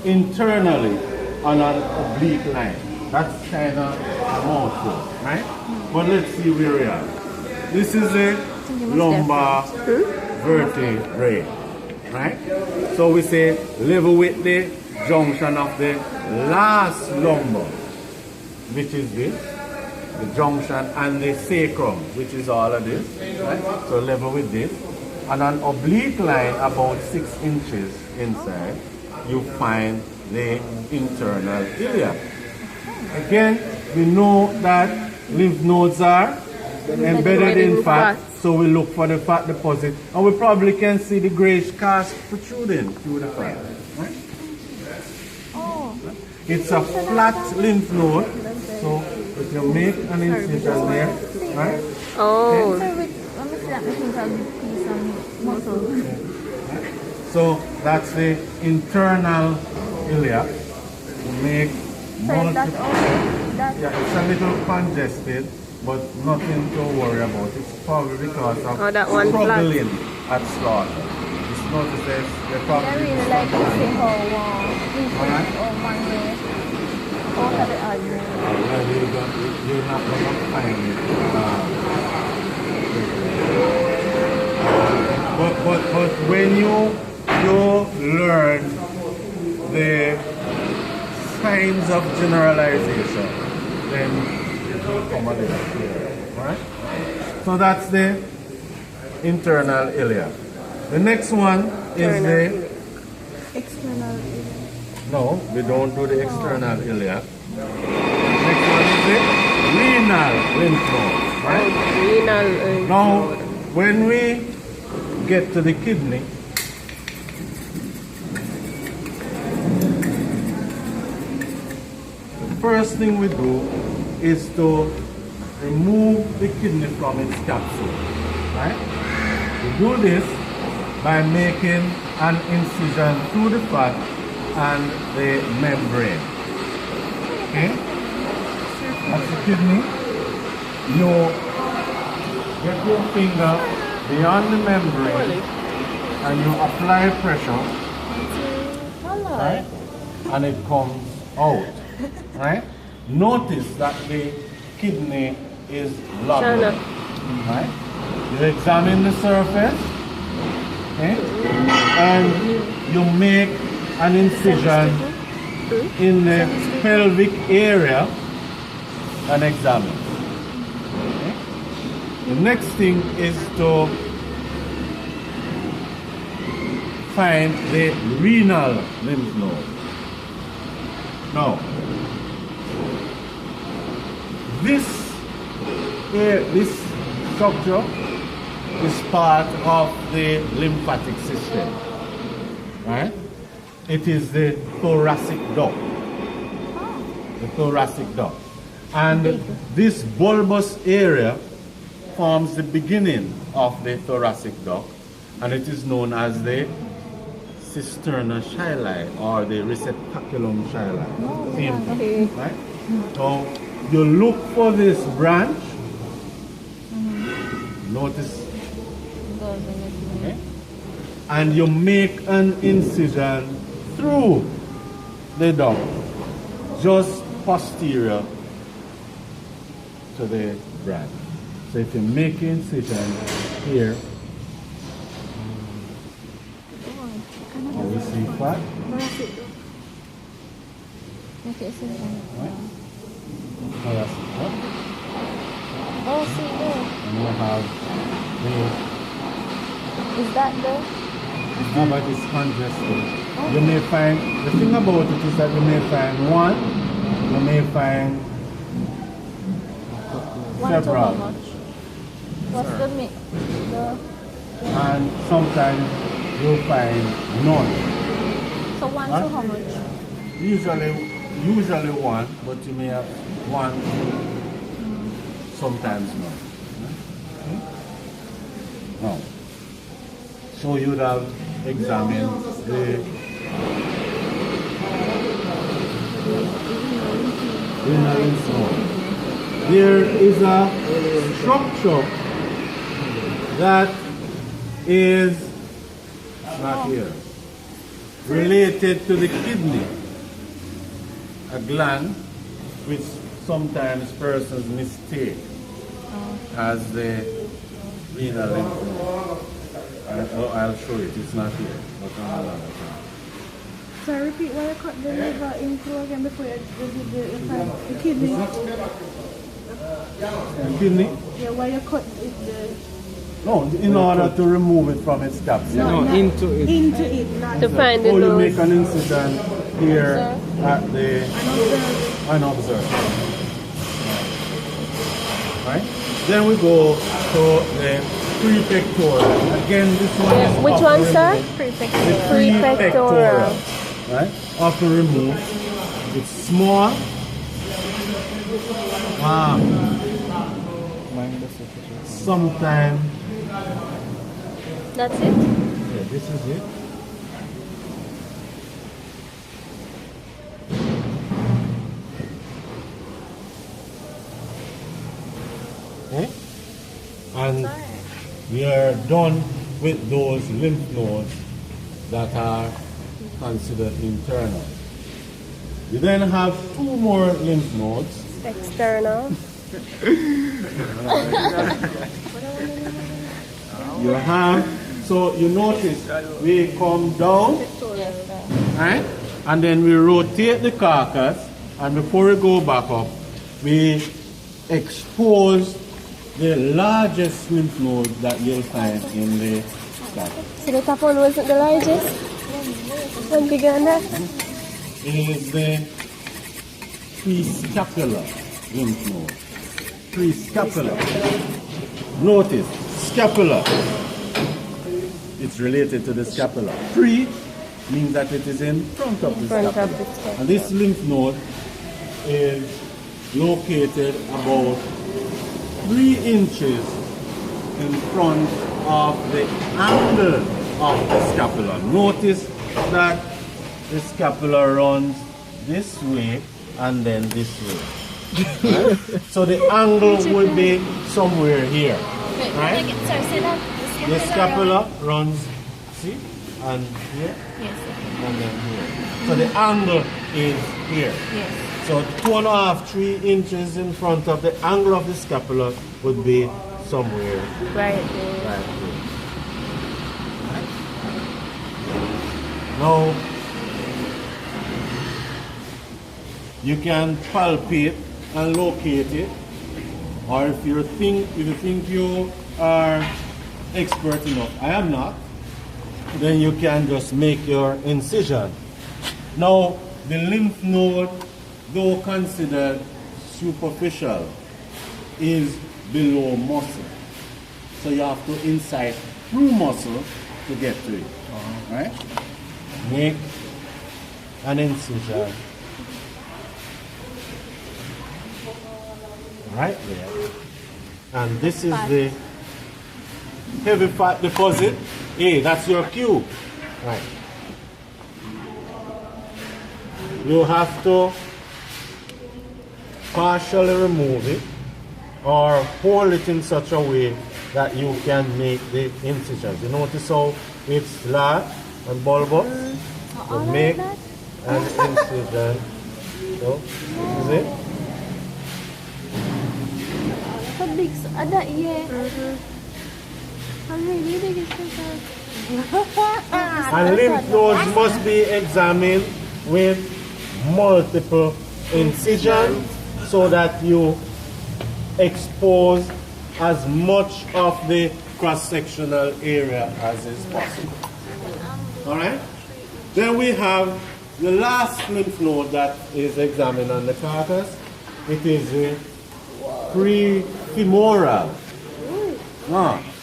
internally on an oblique line. That's kind of a mouthful, right? But let's see where we are. This is the lumbar vertebrae, right? So we say level with the junction of the last lumbar, which is this, the junction, and the sacrum, which is all of this, right? So level with this. On an oblique line about 6 inches inside, you find the internal ilia. Again, we know that lymph nodes are embedded in fat, so we look for the fat deposit, and we probably can see the grayish cast protruding through the fat. Right? Oh. It's a flat lymph node, so if you make an incision there, right? Oh. So that's the internal ilia. Make multiple. Yeah, it's a little congested, but nothing to worry about. It's probably because of struggling at slaughter. It's notice they're probably. I really like to see how one way. All of it are You're not going to find it. But when you learn the signs of generalization, then it will come a little clearer. Alright? So that's the internal ilia. The next one is the external ilia. No, we don't do the external ilia. Next one is the renal lymph node. Right? Renal. Now, when we get to the kidney, the first thing we do is to remove the kidney from its capsule. Right? We do this by making an incision through the fat and the membrane. Okay? That's the kidney. You get your finger beyond the membrane and you apply pressure, right? And it comes out, right? Notice that the kidney is lobular, right? You examine the surface, okay? And you make an incision in the pelvic area and examine. Okay? The next thing is to find the renal lymph node. Now, this structure is part of the lymphatic system, right? It is the thoracic duct. The thoracic duct. And this bulbous area forms the beginning of the thoracic duct, and it is known as the cisterna chyli or the receptaculum chyli. Same thing, right? So you look for this branch. Notice. Okay? And you make an incision through the duct, just posterior to the branch. So if you make an incision here, we see fat. Okay, so Right? Thoracic duct. oh, see there. And you have Is that the? No, but it's congested. You may find, the thing about it is that you may find one, you may find several. What's the and sometimes you'll find none. So one to how much? Usually one, but you may have one, sometimes none. Okay? Now, so you'd have examined the renal lymph node. There is a structure that is not here. related to the kidney, a gland which sometimes persons mistake as the renal lymph node. I'll show it, it's not here, but on another time. So repeat why you cut the liver into again before you do the kidney. The kidney? Yeah, why you cut it No, in order to remove it from its capsule. No, into it. into it, not To find the Or you nose. make an incision here at the unobserved. Right? Then we go to the prefectoral. Again, this one is Which often one, sir? removed. prefectural. The Prefectoral. Right? Often removed. It's small. Sometimes. That's it? Yeah, this is it. Okay? And we are done with those lymph nodes that are considered internal. You then have two more lymph nodes. External. You have, so you notice we come down, right? And then we rotate the carcass, and before we go back up, we expose the largest lymph node that you'll find in the carcass. So the top one wasn't the largest? One bigger than that? It is the prescapular lymph node. Prescapular. Notice, scapula. It's related to the scapula. Pre means that it is in front of the scapula. And this lymph node is located about 3 inches in front of the angle of the scapula. Notice that the scapula runs this way and then this way. Right? So the angle would be somewhere here. Right? Sorry, say that. The scapula runs, see, and here, Yes. and then here. So the angle is here. Yes. So 2.5, 3 inches in front of the angle of the scapula would be somewhere Right. right here. Right? Now, you can palpate and locate it, or if you think you are expert enough, I am not, then you can just make your incision. Now, the lymph node, though considered superficial, is below muscle. So you have to incise through muscle to get to it. Right? Make an incision right there. And this is the heavy fat deposit. Hey, that's your cue. Right. You have to partially remove it or hold it in such a way that you can make the incisions. You notice how it's flat and bulbous? So make an incision. So, this is it. How big is that? Yeah. How really big is that? And lymph nodes must be examined with multiple incisions so that you expose as much of the cross-sectional area as is possible. Alright? Then we have the last lymph node that is examined on the carcass. It is the prefemoral.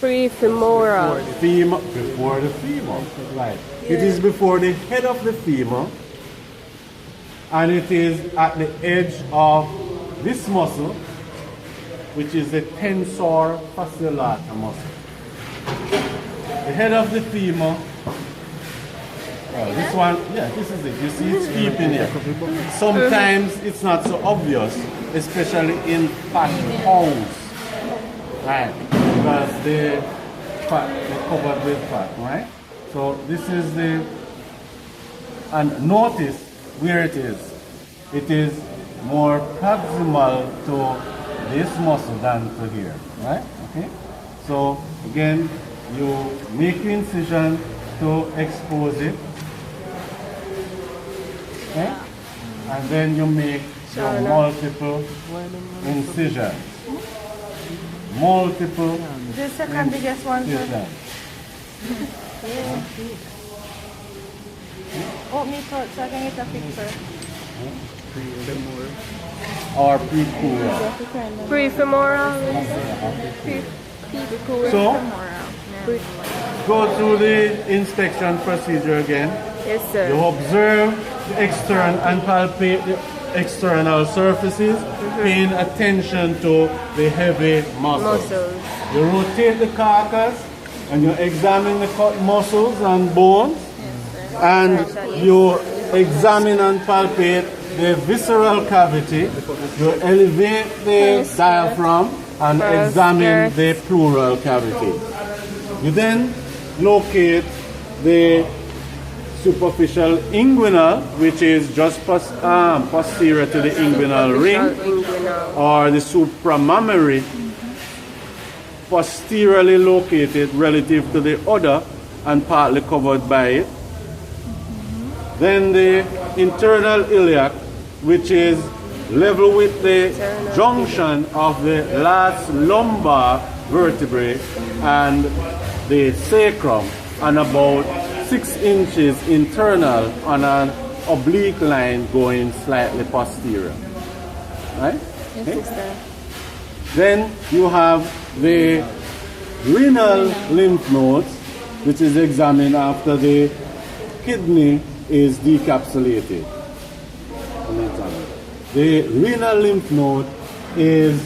Prefemoral. Before the femur. Right. It is before the head of the femur, and it is at the edge of this muscle, which is the tensor fasciolata muscle. The head of the femur. This one, yeah, this is it. You see it's deep in here. Sometimes it's not so obvious, especially in fat cows. Right. Because they're covered with fat, right? So this is the And notice where it is. It is more proximal to this muscle than to here, right? Okay. So again, you make the incision to expose it, okay? And then you make your multiple incisions. Multiple The second biggest one, sir. incisions. Oh, me thought so I can get a picture. Or pre-cura. Pre-femoral. So, go through the inspection procedure again. Yes, sir. You observe the external and palpate the external surfaces, paying attention to the heavy muscles. You rotate the carcass and you examine the cut muscles and bones, and you examine and palpate the visceral cavity. You elevate the diaphragm and examine the pleural cavity. You then locate the superficial inguinal, which is just posterior to the inguinal ring, or the supramammary, posteriorly located relative to the udder and partly covered by it. Then the internal iliac, which is level with the junction of the last lumbar vertebrae and the sacrum, and about 6 inches internal on an oblique line going slightly posterior. Right? Okay. Then you have the renal lymph nodes, which is examined after the kidney is decapsulated. The renal lymph node is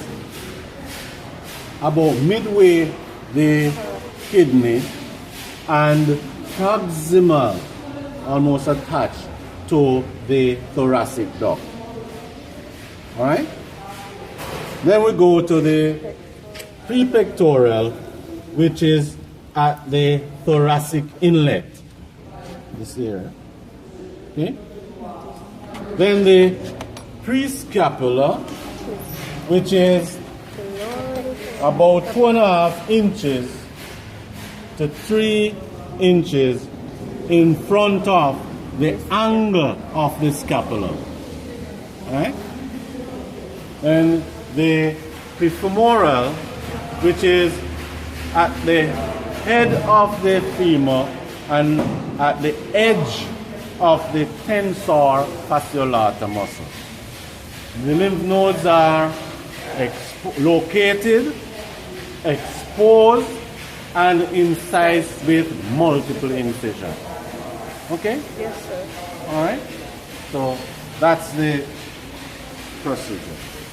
about midway the kidney and proximal, almost attached to the thoracic duct. Alright? Then we go to the prepectoral, which is at the thoracic inlet. This here. Okay? Then the prescapular, which is about 2.5 inches to 3 inches in front of the angle of the scapula. Right? And the prefemoral, which is at the head of the femur and at the edge of the tensor fasciolata muscle. The lymph nodes are located, exposed, and incised with multiple incisions. Okay? Yes, sir. All right? So that's the procedure.